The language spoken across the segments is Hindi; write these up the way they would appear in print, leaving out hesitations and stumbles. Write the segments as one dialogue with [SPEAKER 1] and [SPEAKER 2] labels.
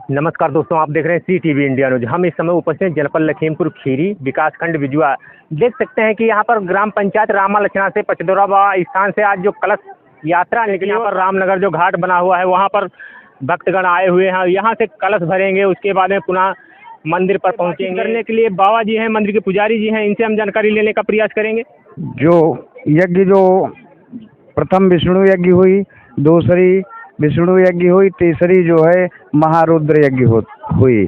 [SPEAKER 1] नमस्कार दोस्तों, आप देख रहे हैं सी टीवी इंडिया न्यूज। हम इस समय उपस्थित हैं जनपद लखीमपुर खीरी, विकासखंड बिजुआ। देख सकते हैं कि यहाँ पर ग्राम पंचायत रामा लक्षणा से पचदोरा स्थान से आज जो कलश यात्रा निकली, यहाँ पर रामनगर जो घाट बना हुआ है वहाँ पर भक्तगण आए हुए हैं। यहाँ से कलश भरेंगे, उसके बाद में पुनः मंदिर पर पहुँचेंगे। करने के लिए बाबा जी हैं, मंदिर के पुजारी जी हैं, इनसे हम जानकारी लेने का प्रयास करेंगे।
[SPEAKER 2] जो यज्ञ जो प्रथम विष्णु यज्ञ हुई, दूसरी विष्णु यज्ञ हुई, तीसरी जो है महारुद्र यज्ञ हुई।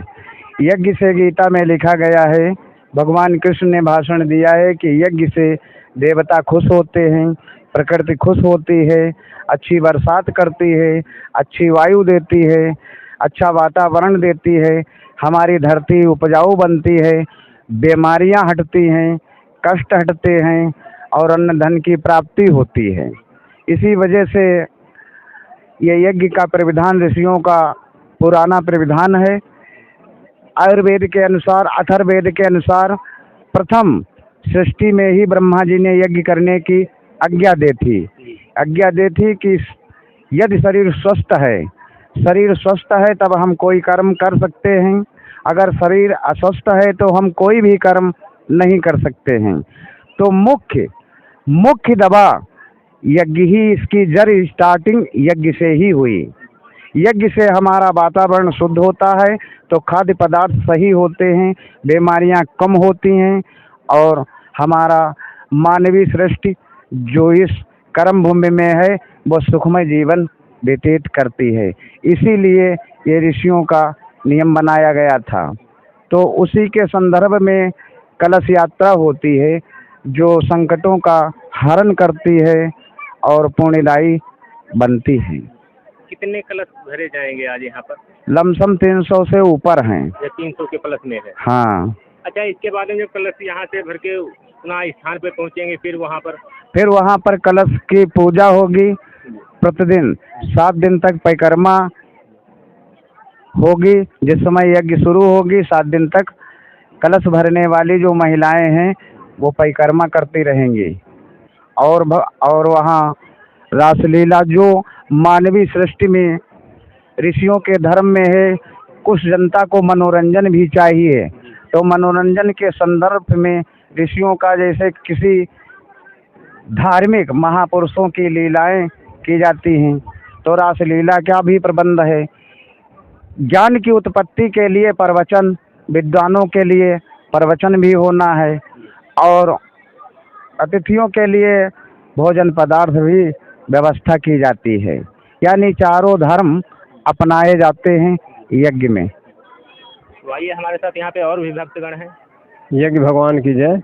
[SPEAKER 2] यज्ञ से गीता में लिखा गया है, भगवान कृष्ण ने भाषण दिया है कि यज्ञ से देवता खुश होते हैं, प्रकृति खुश होती है, अच्छी बरसात करती है, अच्छी वायु देती है, अच्छा वातावरण देती है, हमारी धरती उपजाऊ बनती है, बीमारियां हटती हैं, कष्ट हटते हैं और अन्न धन की प्राप्ति होती है। इसी वजह से ये यज्ञ का प्रविधान ऋषियों का पुराना प्रविधान है। आयुर्वेद के अनुसार, अथर्ववेद के अनुसार प्रथम सृष्टि में ही ब्रह्मा जी ने यज्ञ करने की आज्ञा दी थी कि यदि शरीर स्वस्थ है तब हम कोई कर्म कर सकते हैं, अगर शरीर अस्वस्थ है तो हम कोई भी कर्म नहीं कर सकते हैं। तो मुख्य दवा यज्ञ ही, इसकी जड़ स्टार्टिंग यज्ञ से ही हुई। यज्ञ से हमारा वातावरण शुद्ध होता है तो खाद्य पदार्थ सही होते हैं, बीमारियां कम होती हैं और हमारा मानवीय सृष्टि जो इस कर्म भूमि में है वो सुखमय जीवन व्यतीत करती है। इसीलिए ये ऋषियों का नियम बनाया गया था। तो उसी के संदर्भ में कलश यात्रा होती है जो संकटों का हरण करती है और पुण्यदायी बनती है।
[SPEAKER 1] कितने कलश भरे जाएंगे आज यहाँ पर?
[SPEAKER 2] लमसम 300 से ऊपर हैं।
[SPEAKER 1] या 300 के प्लस में है?
[SPEAKER 2] हाँ।
[SPEAKER 1] अच्छा, इसके बाद में जो कलश यहाँ से भर के अपना स्थान पे पहुँचेंगे, फिर वहाँ पर
[SPEAKER 2] कलश की पूजा होगी। प्रतिदिन 7 दिन तक परिक्रमा होगी। जिस समय यज्ञ शुरू होगी 7 दिन तक कलश भरने वाली जो महिलाएं हैं वो परिक्रमा करती रहेंगी। और वहाँ रासलीला जो मानवीय सृष्टि में ऋषियों के धर्म में है, कुछ जनता को मनोरंजन भी चाहिए, तो मनोरंजन के संदर्भ में ऋषियों का जैसे किसी धार्मिक महापुरुषों की लीलाएं की जाती हैं, तो रासलीला का भी प्रबंध है। ज्ञान की उत्पत्ति के लिए प्रवचन, विद्वानों के लिए प्रवचन भी होना है और अतिथियों के लिए भोजन पदार्थ भी व्यवस्था की जाती है। यानी चारों धर्म अपनाए जाते हैं यज्ञ में।
[SPEAKER 1] तो आइए, हमारे साथ यहाँ पे और भी भक्तगण हैं।
[SPEAKER 3] यज्ञ भगवान की जय।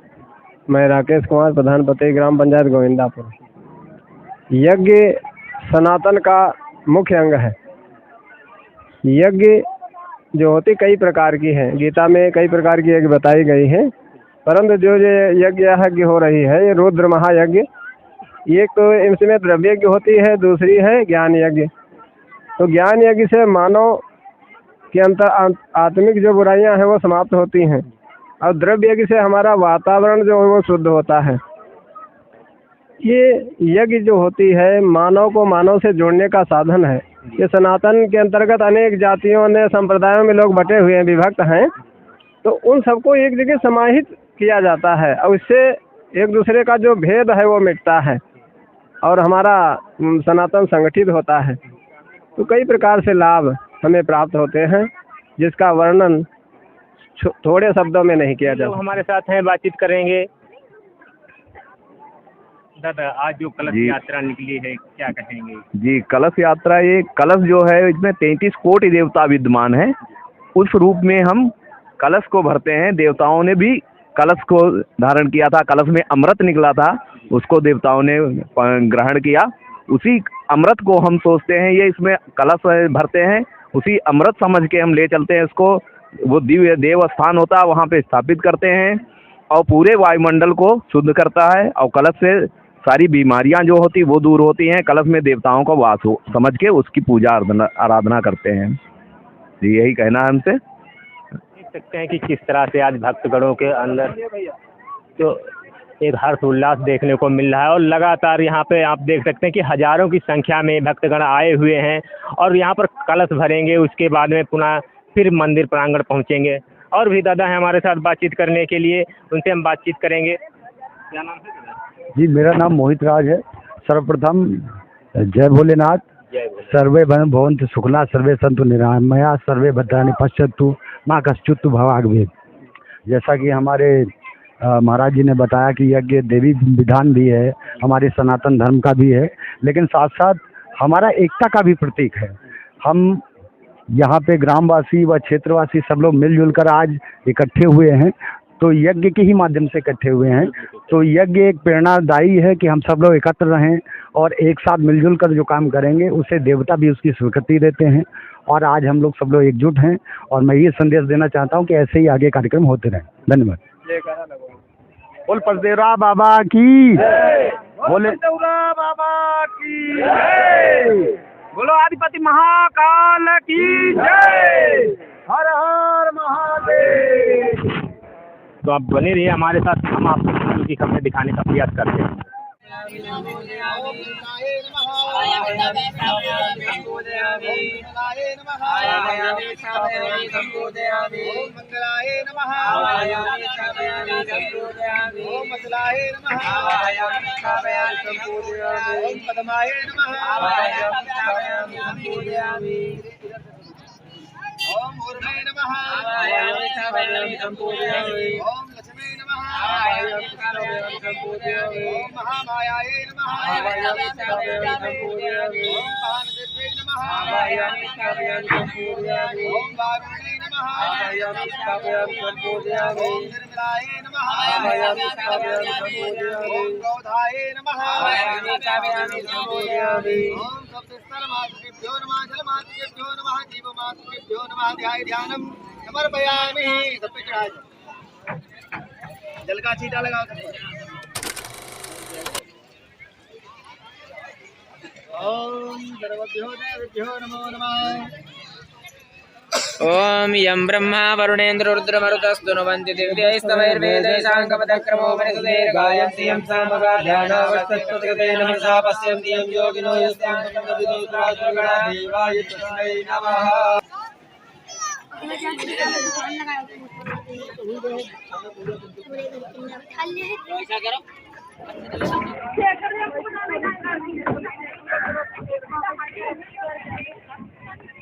[SPEAKER 3] मैं राकेश कुमार, प्रधान पति ग्राम पंचायत गोविंदापुर। यज्ञ सनातन का मुख्य अंग है। यज्ञ जो होती कई प्रकार की है, गीता में कई प्रकार की यज्ञ बताई गई है, परंतु जो यज्ञ हो रही है ये रुद्र महायज्ञ। एक तो इसमें द्रव्य यज्ञ होती है, दूसरी है ज्ञान यज्ञ। तो ज्ञान यज्ञ से मानव के अंतर आत्मिक जो बुराइयां हैं वो समाप्त होती हैं और द्रव्य यज्ञ से हमारा वातावरण जो है वो शुद्ध होता है। ये यज्ञ जो होती है मानव को मानव से जोड़ने का साधन है। ये सनातन के अंतर्गत अनेक जातियों ने संप्रदायों में लोग बटे हुए हैं, विभक्त हैं, तो उन सबको एक जगह समाहित किया जाता है और इससे एक दूसरे का जो भेद है वो मिटता है और हमारा सनातन संगठित होता है। तो कई प्रकार से लाभ हमें प्राप्त होते हैं जिसका वर्णन थोड़े शब्दों में नहीं किया जाता।
[SPEAKER 1] हमारे साथ हैं, बातचीत करेंगे। दादा, आज जो कलश यात्रा निकली है क्या कहेंगे?
[SPEAKER 4] जी, कलश यात्रा, ये कलश जो है इसमें 33 कोटि देवता विद्यमान है। उस रूप में हम कलश को भरते हैं। देवताओं ने भी कलश को धारण किया था, कलश में अमृत निकला था, उसको देवताओं ने ग्रहण किया। उसी अमृत को हम सोचते हैं, ये इसमें कलश भरते हैं, उसी अमृत समझ के हम ले चलते हैं इसको। वो दिव्य देव स्थान होता है, वहाँ पे स्थापित करते हैं और पूरे वायुमंडल को शुद्ध करता है और कलश से सारी बीमारियां जो होती वो दूर होती हैं। कलश में देवताओं का वास हो समझ के उसकी पूजा आराधना करते हैं। जी, यही कहना है हमसे।
[SPEAKER 1] देख सकते हैं कि किस तरह से आज भक्तगणों के अंदर तो एक हर्ष उल्लास देखने को मिल रहा है और लगातार यहाँ पे आप देख सकते हैं कि हजारों की संख्या में भक्तगण आए हुए हैं और यहाँ पर कलश भरेंगे, उसके बाद में पुनः फिर मंदिर प्रांगण पहुंचेंगे। और भी दादा हैं हमारे साथ बातचीत करने के लिए, उनसे हम बातचीत करेंगे। क्या नाम है दादा?
[SPEAKER 2] जी, मेरा नाम मोहित राज है। सर्वप्रथम जय भोलेनाथ।
[SPEAKER 1] जय भोले।
[SPEAKER 2] सर्वे भवन्तु सुखिनः, सर्वे सन्तु निरामया, सर्वे भद्राणि पश्यन्तु मा कश्चित् भयावह। जैसा कि हमारे महाराज जी ने बताया कि यज्ञ देवी विधान भी है, हमारे सनातन धर्म का भी है, लेकिन साथ साथ हमारा एकता का भी प्रतीक है। हम यहाँ पे ग्रामवासी व क्षेत्रवासी सब लोग मिलजुल कर आज इकट्ठे हुए हैं, तो यज्ञ के ही माध्यम से इकट्ठे हुए हैं। तो यज्ञ एक प्रेरणादायी है कि हम सब लोग एकत्र रहें और एक साथ मिलजुल कर जो काम करेंगे उसे देवता भी उसकी स्वीकृति देते हैं। और आज हम लोग सब लोग एकजुट हैं और मैं ये संदेश देना चाहता हूँ कि ऐसे ही आगे कार्यक्रम होते रहें। धन्यवाद। बोल पसदेवरा बाबा की, बोले बाबा की, बोलो आदिपति महाकाल की जय। हर हर महादेव।
[SPEAKER 1] तो आप बने रहिए हमारे साथ, हम आपको की खबरें दिखाने का प्रयास करते हैं।
[SPEAKER 5] ओम उर्मे नमः आयामि स्थापयामि संपूजयामि ओम लक्ष्मी नमः आयामि स्थापयामि संपूजयामि ओम महामायायै नमः आयामि स्थापयामि संपूजयामि ओम महानदेव्यै नमः आयामि स्थापयामि संपूजयामि ओम वारुण्यै नमः आयामि स्थापयामि संपूजयामि ओम निर्मलायै नमः आयामि स्थापयामि संपूजयामि ओम क्रोधायै नमः आयामि स्थापयामि संपूजयामि ओम सप्तस्वरमातृभ्यो नमः जलमातृभ्यो नमः जीवमातृभ्यो नमः ध्याय ध्यानम समर्पयामि। सब पे चढ़ा जल का छींटा लगाओ। ओम सर्वभ्यो देवेभ्यो नमो नमः।
[SPEAKER 6] ओम यं ब्रह्मा वरुणेन्द्र रुद्रमरुतस्तु नुवन्ति दिव्यैस्तवैर्वेदैः साङ्गपदक्रमोपनिषदे गायन्ति यं सामगा ध्यानावस्थितगतेन मनसा पश्यन्ति यं योगिनो यस्यां तमविदुत्रासुरगणा देवाय तस्मै नमः।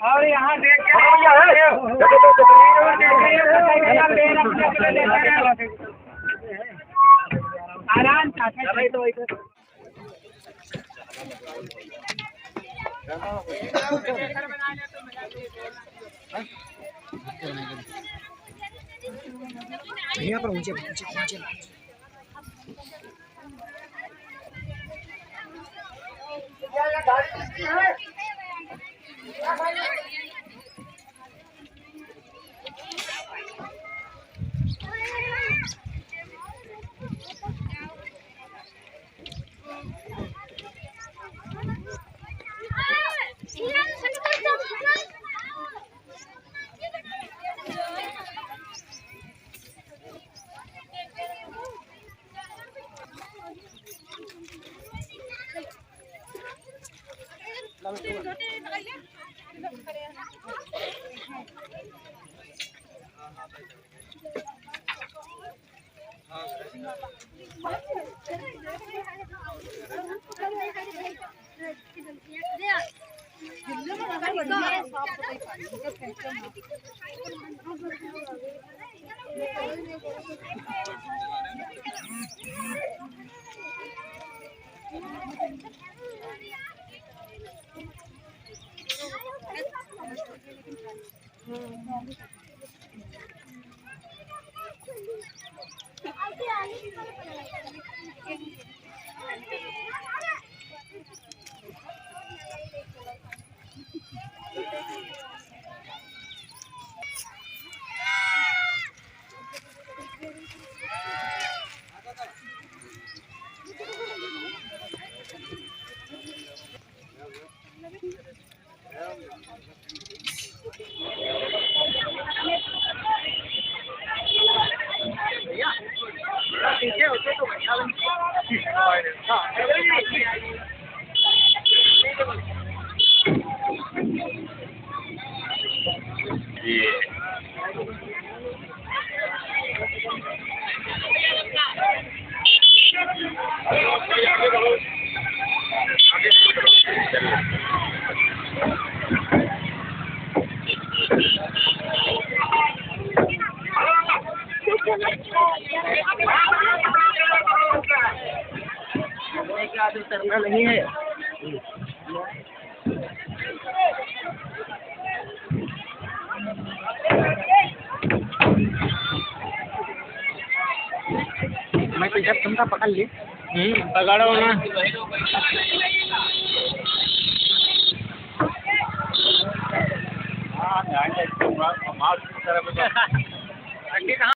[SPEAKER 1] और यहाँ देख के आराम
[SPEAKER 5] यहाँ पर ऊंचे ऊंचे ऊंचे उतरना नहीं है। मैं तो जब तुमका पकड़ ली पकड़ो ना।